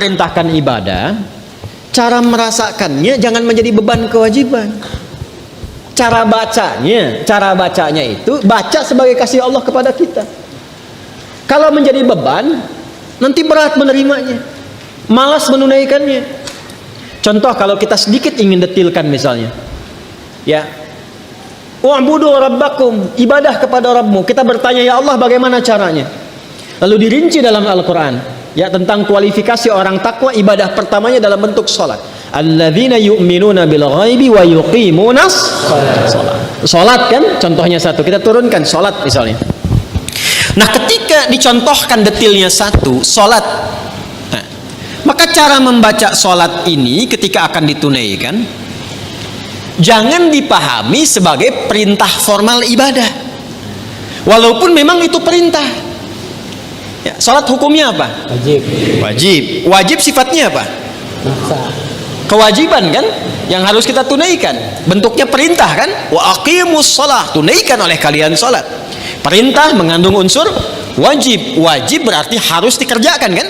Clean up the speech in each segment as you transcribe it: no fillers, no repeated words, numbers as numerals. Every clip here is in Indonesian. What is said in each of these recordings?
memerintahkan ibadah, cara merasakannya jangan menjadi beban kewajiban. Cara bacanya itu baca sebagai kasih Allah kepada kita. Kalau menjadi beban, nanti berat menerimanya, malas menunaikannya. Contoh kalau kita sedikit ingin detilkan misalnya, ya, wa'budu rabbakum, ibadah kepada Rabbmu. Kita bertanya, ya Allah bagaimana caranya? Lalu dirinci dalam Al-Quran, ya, tentang kualifikasi orang takwa. Ibadah pertamanya dalam bentuk sholat. Alladzina yu'minuna bil ghaibi wa yuqimunas sholat. Sholat kan contohnya satu, kita turunkan sholat misalnya. Nah ketika dicontohkan detilnya satu, sholat, nah, maka cara membaca sholat ini ketika akan ditunaikan jangan dipahami sebagai perintah formal ibadah, walaupun memang itu perintah. Ya, sholat hukumnya apa? Wajib sifatnya apa? Kewajiban kan yang harus kita tunaikan, bentuknya perintah kan, wa aqimus shalah, tunaikan oleh kalian salat. Perintah mengandung unsur wajib berarti harus dikerjakan kan.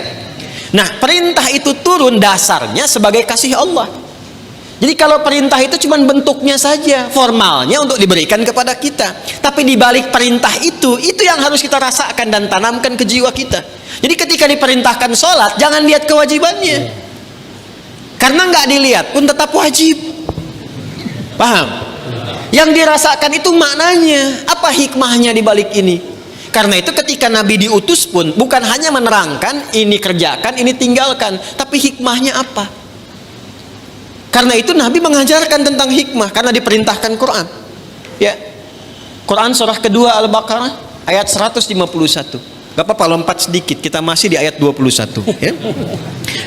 Nah perintah itu turun dasarnya sebagai kasih Allah. Jadi kalau perintah itu cuma bentuknya saja, formalnya untuk diberikan kepada kita, tapi di balik perintah itu yang harus kita rasakan dan tanamkan ke jiwa kita. Jadi ketika diperintahkan sholat, jangan lihat kewajibannya, karena nggak dilihat pun tetap wajib. Paham? Yang dirasakan itu maknanya, apa hikmahnya di balik ini. Karena itu ketika Nabi diutus pun bukan hanya menerangkan ini kerjakan, ini tinggalkan, tapi hikmahnya apa. Karena itu Nabi mengajarkan tentang hikmah, karena diperintahkan Quran. Ya, Quran surah kedua Al-Baqarah ayat 151. Gak apa-apa lompat sedikit, kita masih di ayat 21 ya.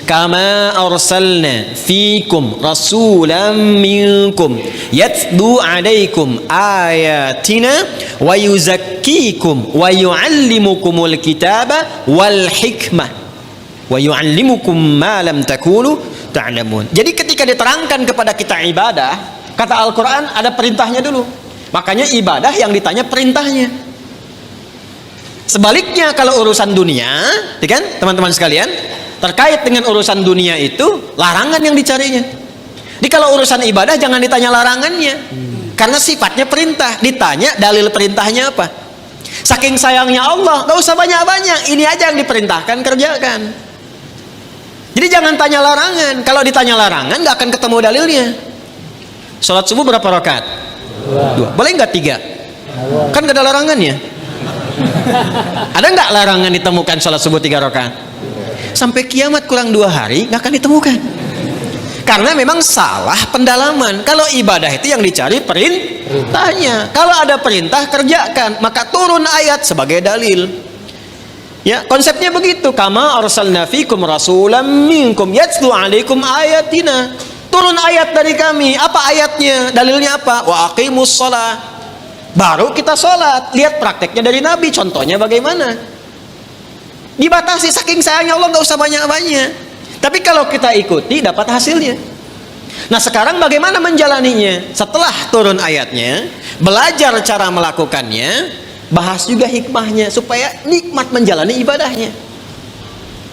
Kama arsalna fikum rasulan minkum yatlu alaikum ayatina wa yuzakkikum wa yuallimukumul kitaba wal hikmah wa yuallimukum ma lam takunu ta'lamun. Jadi ketika diterangkan kepada kita ibadah, kata Al-Quran ada perintahnya dulu, makanya ibadah yang ditanya perintahnya. Sebaliknya kalau urusan dunia, ya kan teman-teman sekalian, terkait dengan urusan dunia itu larangan yang dicarinya. Jadi kalau urusan ibadah jangan ditanya larangannya, karena sifatnya perintah. Ditanya dalil perintahnya apa. Saking sayangnya Allah, gak usah banyak-banyak, ini aja yang diperintahkan kerjakan. Jadi jangan tanya larangan. Kalau ditanya larangan gak akan ketemu dalilnya. Sholat subuh berapa rakaat? 2. Boleh nggak 3? Kan gak ada larangannya. Ada nggak larangan ditemukan sholat subuh 3 rakaat? Sampai kiamat kurang 2 hari nggak akan ditemukan, karena memang salah pendalaman. Kalau ibadah itu yang dicari perintahnya. Kalau ada perintah kerjakan, maka turun ayat sebagai dalil. Ya, konsepnya begitu. Kama arsalna fikum rasulan minkum yatlu alaikum ayatina. Turun ayat dari kami. Apa ayatnya? Dalilnya apa? Wa aqimus shalah. Baru kita sholat. Lihat prakteknya dari Nabi, contohnya bagaimana. Dibatasi, saking sayangnya Allah nggak usah banyak-banyak, tapi kalau kita ikuti dapat hasilnya. Nah sekarang bagaimana menjalaninya? Setelah turun ayatnya, belajar cara melakukannya, bahas juga hikmahnya supaya nikmat menjalani ibadahnya.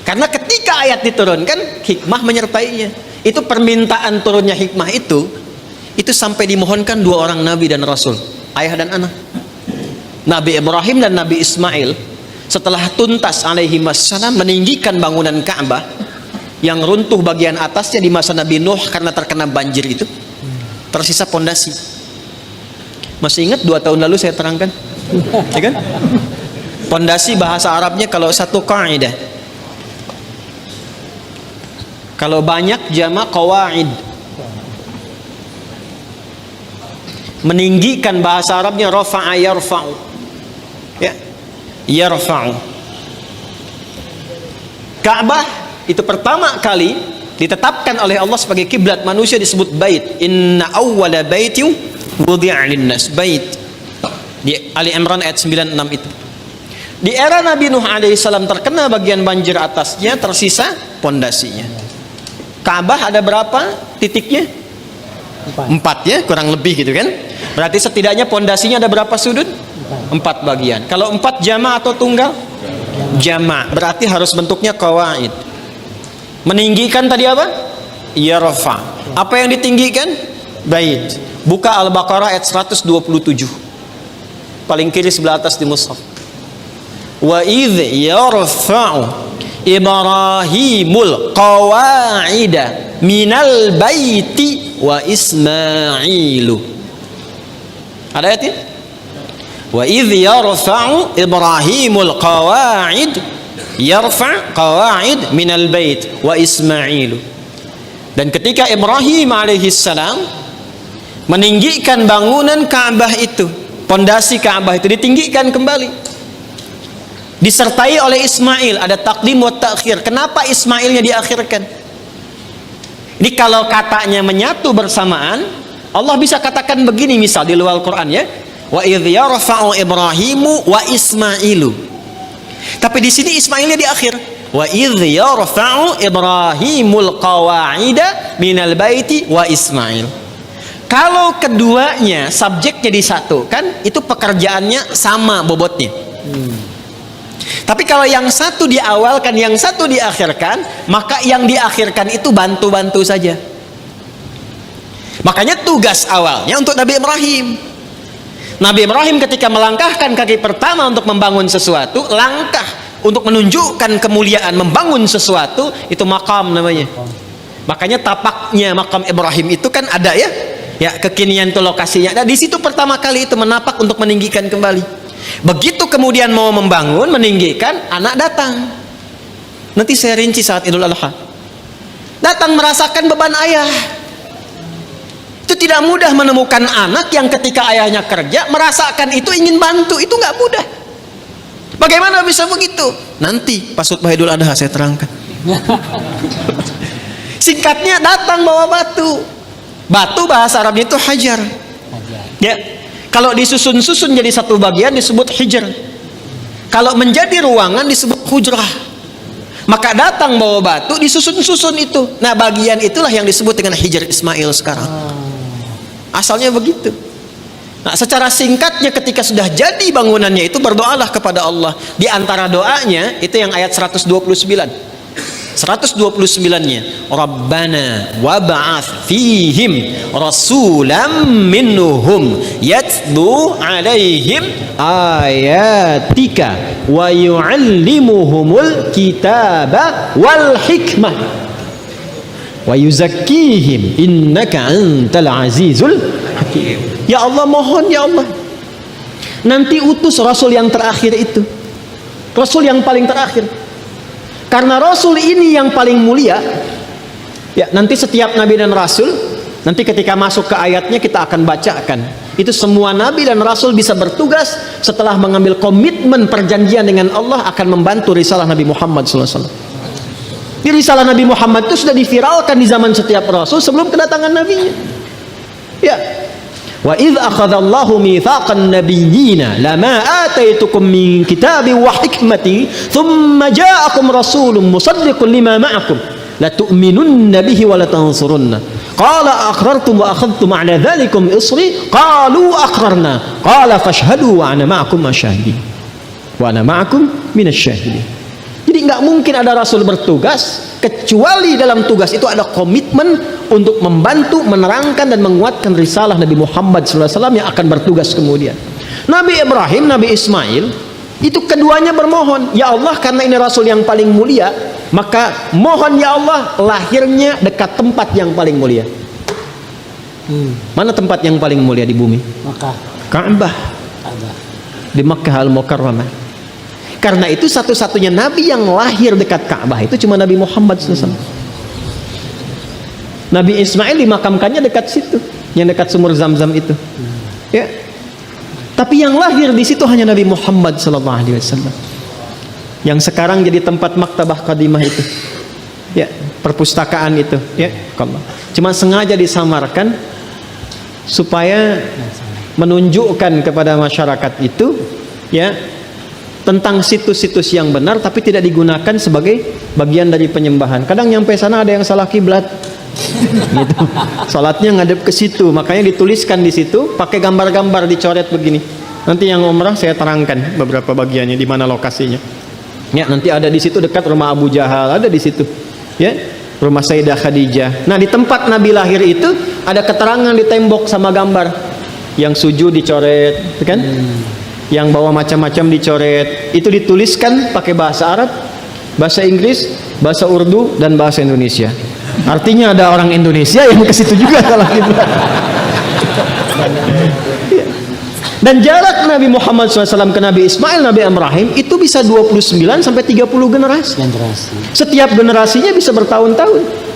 Karena ketika ayat diturunkan, hikmah menyertainya. Itu permintaan turunnya hikmah itu sampai dimohonkan 2 orang Nabi dan Rasul, ayah dan anak, Nabi Ibrahim dan Nabi Ismail. Setelah tuntas alaihi wassalam meninggikan bangunan Ka'bah yang runtuh bagian atasnya di masa Nabi Nuh karena terkena banjir itu, tersisa pondasi. Masih ingat 2 tahun lalu saya terangkan, ya kan? Pondasi bahasa Arabnya kalau satu kaidah, kalau banyak jamak qawaid. Meninggikan bahasa Arabnya rafa'a yarfa'u, ya, yarfa'u. Ka'bah itu pertama kali ditetapkan oleh Allah sebagai kiblat manusia, disebut bait. Inna awwala baitin wudi'a linnas, bait, di Ali Imran ayat 96 itu. Di era Nabi Nuh alaihissalam terkena bagian banjir atasnya, tersisa pondasinya. Ka'bah ada berapa titiknya? 4 ya, kurang lebih gitu kan. Berarti setidaknya pondasinya ada berapa sudut? 4 bagian. Kalau 4 jama' atau tunggal? Jama'. Berarti harus bentuknya qawaid. Meninggikan tadi apa? Yarfa. Apa yang ditinggikan? Bait. Buka Al-Baqarah ayat 127. Paling kiri sebelah atas di mushaf. Wa idh yarfa'u Ibrahimul qawa'ida minal baiti wa Ismailu. Ada ayatnya? Wa idh yarfa'u Ibrahimul qawa'id minal bait wa Ismailu. Dan ketika Ibrahim alaihissalam meninggikan bangunan Ka'bah itu, pondasi Ka'bah itu ditinggikan kembali, disertai oleh Ismail. Ada takdim wa ta'khir. Kenapa Ismailnya diakhirkan? Ini kalau katanya menyatu bersamaan, Allah bisa katakan begini, misal di luar Quran ya, wa idh yarfa'u Ibrahimu wa Ismailu. Tapi di sini Ismailnya di akhir. Wa idh yarfa'u Ibrahimul qawa'ida minal baiti wa Ismail. Kalau keduanya subjeknya disatukan, itu pekerjaannya sama bobotnya. Tapi kalau yang satu diawalkan, yang satu diakhirkan, maka yang diakhirkan itu bantu-bantu saja. Makanya tugas awalnya untuk Nabi Ibrahim. Nabi Ibrahim ketika melangkahkan kaki pertama untuk membangun sesuatu, langkah untuk menunjukkan kemuliaan membangun sesuatu, itu makam namanya. Makanya tapaknya makam Ibrahim itu kan ada ya, ya kekinian itu lokasinya. Nah, di situ pertama kali itu menapak untuk meninggikan kembali. Begitu kemudian mau membangun, meninggikan, anak datang. Nanti saya rinci saat Idul Adha. Datang merasakan beban ayah. Itu tidak mudah menemukan anak yang ketika ayahnya kerja merasakan itu, ingin bantu, itu nggak mudah. Bagaimana bisa begitu? Nanti pas khutbah Idul Adha saya terangkan. Singkatnya, datang bawa batu. Batu bahasa Arabnya itu hajar. Ya, kalau disusun-susun jadi satu bagian disebut hijr. Kalau menjadi ruangan disebut hujrah. Maka datang bawa batu, disusun-susun itu. Nah, bagian itulah yang disebut dengan hijr Ismail sekarang. Asalnya begitu. Nah, secara singkatnya ketika sudah jadi bangunannya itu, berdoalah kepada Allah. Di antara doanya itu yang ayat 129. 129-nya, Rabbana wab'ats fihim rasulam minhum yatlu alaihim ayatika wa yu'allimuhumul kitaba wal hikmah wa yuzakkihim innaka antal azizul hakim. Ya Allah, mohon ya Allah, nanti utus Rasul yang terakhir itu, Rasul yang paling terakhir. Karena Rasul ini yang paling mulia. Ya, nanti setiap Nabi dan Rasul, nanti ketika masuk ke ayatnya kita akan bacakan. Itu semua Nabi dan Rasul bisa bertugas setelah mengambil komitmen perjanjian dengan Allah akan membantu risalah Nabi Muhammad SAW. Di risalah Nabi Muhammad itu sudah diviralkan di zaman setiap Rasul sebelum kedatangan Nabinya. Ya. Wa idh akhadallahu mitsaqan nabiyyina lama ataitukum min kitabi wa hikmati thumma ja'akum rasulun musaddiqun lima ma'akum la tu'minunna bihi wa la tansurunna qala aqrartum wa akhadhtum ala dhalikum isri qalu aqrarna qala fashhadu wa ana ma'akum asyahidin wa ana ma'akum minasyahidin. Jadi nggak mungkin ada Rasul bertugas kecuali dalam tugas itu ada komitmen untuk membantu, menerangkan dan menguatkan risalah Nabi Muhammad SAW yang akan bertugas kemudian. Nabi Ibrahim, Nabi Ismail, itu keduanya bermohon, ya Allah, karena ini Rasul yang paling mulia, maka mohon ya Allah lahirnya dekat tempat yang paling mulia. Mana tempat yang paling mulia di bumi? Makkah. Ka'bah. Di Makkah Al-Mukarramah. Karena itu satu-satunya Nabi yang lahir dekat Ka'bah itu cuma Nabi Muhammad SAW. Nabi Ismail dimakamkannya dekat situ, yang dekat sumur Zam-Zam itu. Ya. Tapi yang lahir di situ hanya Nabi Muhammad SAW. Yang sekarang jadi tempat maktabah qadimah itu. Ya, perpustakaan itu, ya, cuma sengaja disamarkan supaya menunjukkan kepada masyarakat itu, ya, tentang situs-situs yang benar, tapi tidak digunakan sebagai bagian dari penyembahan. Kadang nyampe sana ada yang salah kiblat, gitu. Salatnya ngadep ke situ, makanya dituliskan di situ pakai gambar-gambar dicoret begini. Nanti yang umrah saya terangkan beberapa bagiannya di mana lokasinya. Ya, nanti ada di situ dekat rumah Abu Jahal, ada di situ. Ya, rumah Sayyidah Khadijah. Nah, di tempat Nabi lahir itu ada keterangan di tembok sama gambar. Yang sujud dicoret, kan? Yang bawa macam-macam dicoret. Itu dituliskan pakai bahasa Arab, bahasa Inggris, bahasa Urdu, dan bahasa Indonesia. Artinya ada orang Indonesia yang ke situ juga kalau gitu. Dan jarak Nabi Muhammad SAW ke Nabi Ismail, Nabi Ibrahim itu bisa 29 sampai 30 generasi. Setiap generasinya bisa bertahun-tahun.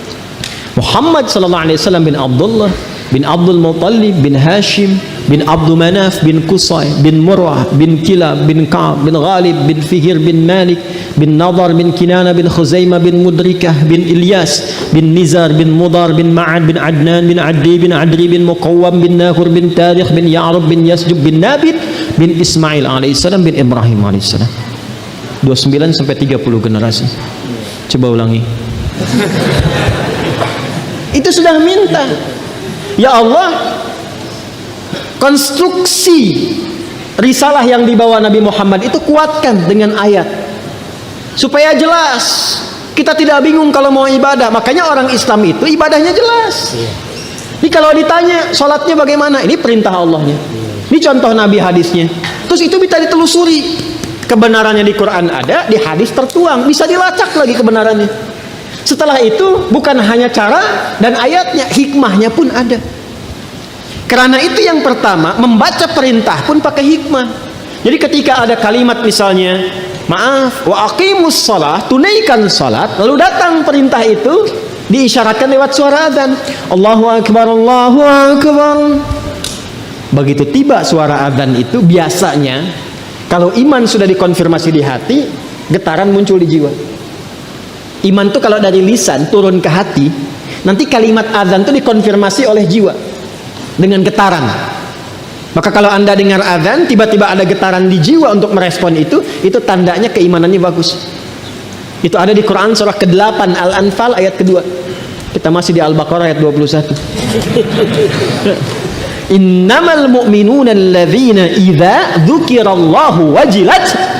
Muhammad SAW bin Abdullah bin Abdul Muttalib bin Hashim bin Abdul Manaf bin Qusay bin Murrah bin Kilab bin Ka'ab bin Ghalib bin Fihir bin Malik bin Nadar bin Kinana bin Khuzaimah bin Mudrikah bin Ilyas bin Nizar bin Mudar bin Ma'ad bin Adnan bin Adri bin Adri bin Muqawwam bin Nahur bin Tarikh bin Ya'rub bin Yasjub bin Nabit bin Ismail alaihissalam bin Ibrahim alaihissalam. 29 sampai 30 generasi. Coba ulangi. Itu sudah minta, ya Allah, konstruksi risalah yang dibawa Nabi Muhammad itu kuatkan dengan ayat supaya jelas, kita tidak bingung kalau mau ibadah. Makanya orang Islam itu ibadahnya jelas. Ini kalau ditanya sholatnya bagaimana, ini perintah Allahnya, ini contoh Nabi hadisnya, terus itu bisa ditelusuri kebenarannya. Di Quran ada, di hadis tertuang, bisa dilacak lagi kebenarannya. Setelah itu bukan hanya cara dan ayatnya, hikmahnya pun ada. Karena itu yang pertama, membaca perintah pun pakai hikmah. Jadi ketika ada kalimat misalnya, maaf, wa aqimus shalah, tunaikan salat, lalu datang perintah itu diisyaratkan lewat suara adzan, Allahu akbar, Allahu akbar. Begitu tiba suara adzan itu, biasanya kalau iman sudah dikonfirmasi di hati, getaran muncul di jiwa. Iman itu kalau dari lisan turun ke hati, nanti kalimat adzan itu dikonfirmasi oleh jiwa dengan getaran. Maka kalau Anda dengar adzan, tiba-tiba ada getaran di jiwa untuk merespon itu tandanya keimanannya bagus. Itu ada di Quran surah ke-8 Al-Anfal ayat kedua. Kita masih di Al-Baqarah ayat 21. Innamal mu'minuna alladzina idza dzukirallahu wajilat.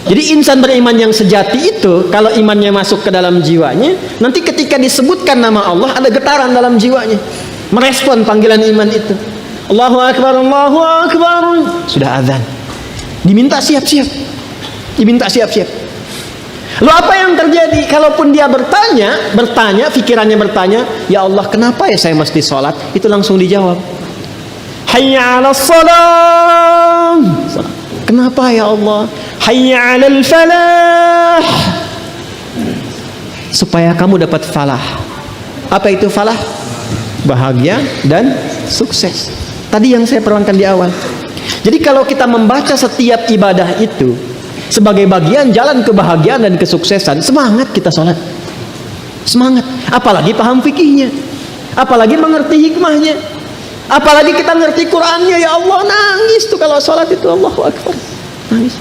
Jadi insan beriman yang sejati itu, kalau imannya masuk ke dalam jiwanya, nanti ketika disebutkan nama Allah ada getaran dalam jiwanya, merespon panggilan iman itu. Allahu akbar, Allahu akbar. Sudah azan, diminta siap-siap, diminta siap-siap. Lalu apa yang terjadi? Kalaupun dia bertanya, pikirannya bertanya, ya Allah, kenapa ya saya mesti sholat? Itu langsung dijawab, hayya 'alas shalah. Kenapa ya Allah? Hayya 'alal falah. Supaya kamu dapat falah. Apa itu falah? Bahagia dan sukses. Tadi yang saya perwankan di awal. Jadi kalau kita membaca setiap ibadah itu sebagai bagian jalan kebahagiaan dan kesuksesan, semangat kita sholat. Semangat. Apalagi paham fikihnya, apalagi mengerti hikmahnya, apalagi kita ngerti Qurannya. Ya Allah, nangis tuh kalau sholat itu. Allahu akbar, nangis.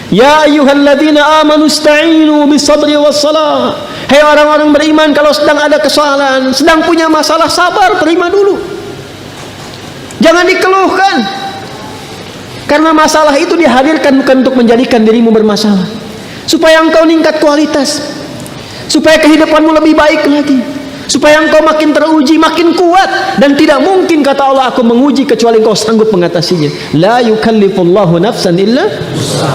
Ya ayyuhalladzina amanu ista'inu bisabri wassalah. Hei orang-orang beriman, kalau sedang ada kesalahan, sedang punya masalah, sabar, terima dulu. Jangan dikeluhkan. Karena masalah itu dihadirkan bukan untuk menjadikan dirimu bermasalah, supaya engkau meningkat kualitas, supaya kehidupanmu lebih baik lagi, supaya engkau makin teruji, makin kuat. Dan tidak mungkin kata Allah, aku menguji kecuali engkau sanggup mengatasinya. La yukallifullahu nafsan illa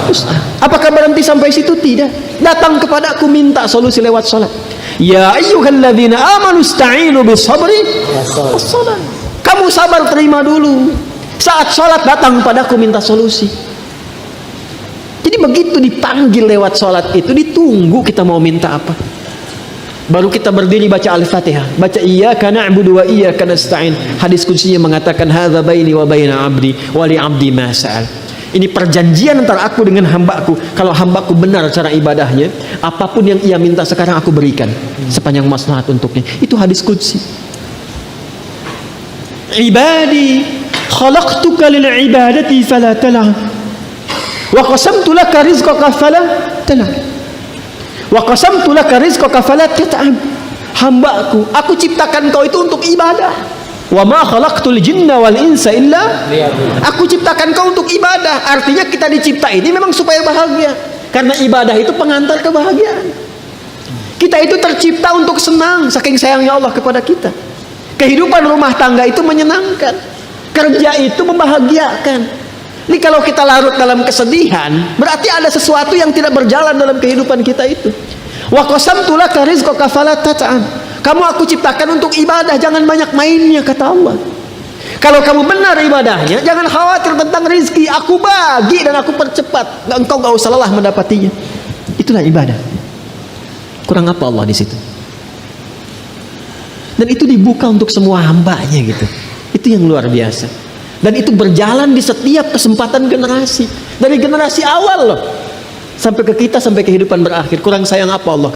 wus'aha. Apakah berhenti sampai situ? Tidak. Datang kepada aku, minta solusi lewat salat. Ya ayyuhalladzina amanu ista'inu bisabri wassalah. Kamu sabar, terima dulu. Saat sholat datang padaku, minta solusi. Jadi begitu dipanggil lewat sholat itu, ditunggu kita mau minta apa. Baru kita berdiri baca Al-Fatihah, baca iyyaka na'budu wa iyyaka nasta'in. Hadis qudsinya mengatakan hadza baini wa baina 'abdi wa li 'abdi ma sa'al. Ini perjanjian antara aku dengan hambaku. Kalau hambaku benar cara ibadahnya, apapun yang ia minta sekarang aku berikan sepanjang maslahat untuknya. Itu hadis qudsi. Ibadi khalaqtuka lil ibadati fala tal'ab wa qasamtu laka rizqaka fala tal'ab wa qasamtu laka rizqaka fala tat'ab. Hambaku, aku ciptakan kau itu untuk ibadah. Wa ma khalaqtul jinna wal insa illa liya'budun. Aku ciptakan kau untuk ibadah. Artinya kita dicipta ini memang supaya bahagia, karena ibadah itu pengantar kebahagiaan. Kita itu tercipta untuk senang, saking sayangnya Allah kepada kita. Kehidupan rumah tangga itu menyenangkan, kerja itu membahagiakan. Ini kalau kita larut dalam kesedihan, berarti ada sesuatu yang tidak berjalan dalam kehidupan kita itu. Wa qasamtu laka rizqaka fala tat'an. Kamu aku ciptakan untuk ibadah, jangan banyak mainnya, kata Allah. Kalau kamu benar ibadahnya, jangan khawatir tentang rizki. Aku bagi dan aku percepat. Engkau gak usah lelah mendapatinya. Itulah ibadah. Kurang apa Allah di situ? Dan itu dibuka untuk semua hambanya gitu. Itu yang luar biasa. Dan itu berjalan di setiap kesempatan generasi. Dari generasi awal loh, sampai ke kita, sampai kehidupan berakhir. Kurang sayang apa Allah?